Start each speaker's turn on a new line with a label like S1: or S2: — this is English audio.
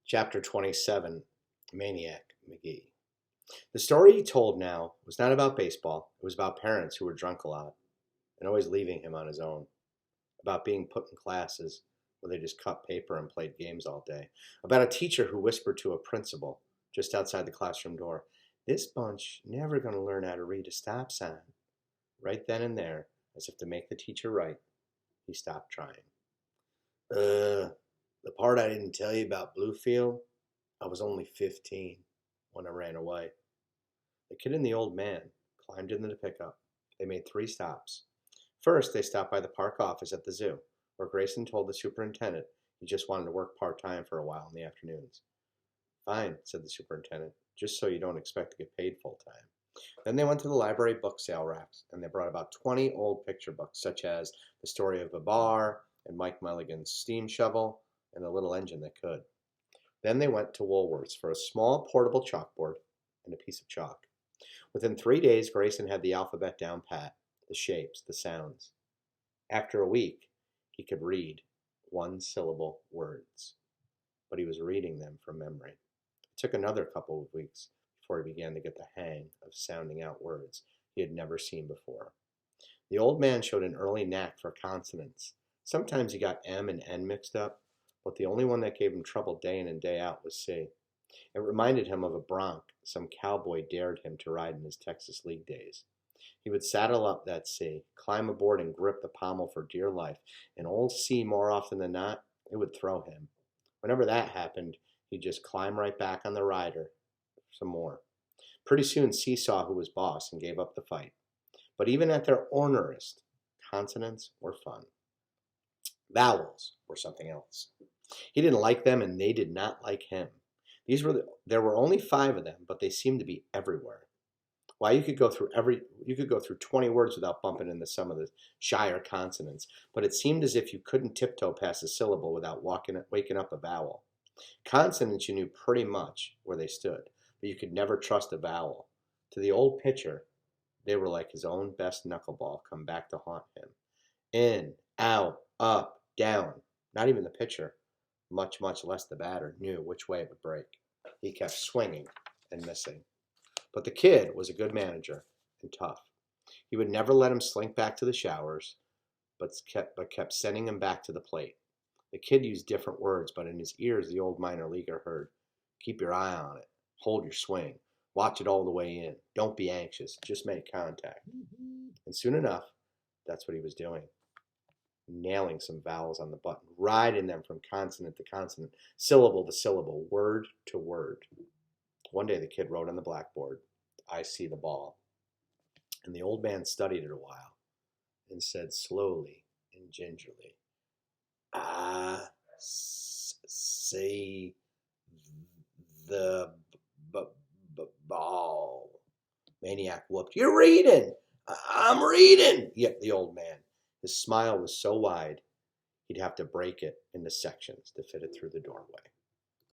S1: Chapter 27, Maniac Magee. The story he told now was not about baseball. It was about parents who were drunk a lot and always leaving him on his own. About being put in classes where they just cut paper and played games all day. About a teacher who whispered to a principal just outside the classroom door, "This bunch never going to learn how to read a stop sign." Right then and there, as if to make the teacher right, he stopped trying. The part I didn't tell you about Bluefield, I was only 15 when I ran away. The kid and the old man climbed into the pickup. They made 3 stops. First, they stopped by the park office at the zoo, where Grayson told the superintendent he just wanted to work part-time for a while in the afternoons. "Fine," said the superintendent, "just so you don't expect to get paid full-time." Then they went to the library book sale racks, and they brought about 20 old picture books, such as The Story of a Bar and Mike Mulligan's Steam Shovel and The Little Engine That Could. Then they went to Woolworth's for a small portable chalkboard and a piece of chalk. Within 3 days, Grayson had the alphabet down pat, the shapes, the sounds. After a week, he could read 1-syllable words, but he was reading them from memory. It took another couple of weeks before he began to get the hang of sounding out words he had never seen before. The old man showed an early knack for consonants. Sometimes he got M and N mixed up, but the only one that gave him trouble day in and day out was C. It reminded him of a bronc some cowboy dared him to ride in his Texas League days. He would saddle up that C, climb aboard and grip the pommel for dear life, and old C, more often than not, it would throw him. Whenever that happened, he'd just climb right back on the rider some more. Pretty soon C saw who was boss and gave up the fight. But even at their ornerest, consonants were fun. Vowels were something else. He didn't like them, and they did not like him. There were only 5 of them, but they seemed to be everywhere. Why, you could go through 20 words without bumping into some of the shyer consonants, but it seemed as if you couldn't tiptoe past a syllable without waking up a vowel. Consonants you knew pretty much where they stood, but you could never trust a vowel. To the old pitcher, they were like his own best knuckleball come back to haunt him. In, out, up, down. Not even the pitcher, much less the batter, knew which way it would break. He kept swinging and missing. But the kid was a good manager and tough. He would never let him slink back to the showers, but kept sending him back to the plate. The kid used different words, but in his ears the old minor leaguer heard, "Keep your eye on it. Hold your swing. Watch it all the way in. Don't be anxious. Just make contact." And soon enough, that's what he was doing. Nailing some vowels on the button, riding them from consonant to consonant, syllable to syllable, word to word. One day the kid wrote on the blackboard, "I see the ball." And the old man studied it a while and said slowly and gingerly, "I see the ball." Maniac whooped, "You're reading." "I'm reading," yet the old man. His smile was so wide, he'd have to break it into sections to fit it through the doorway.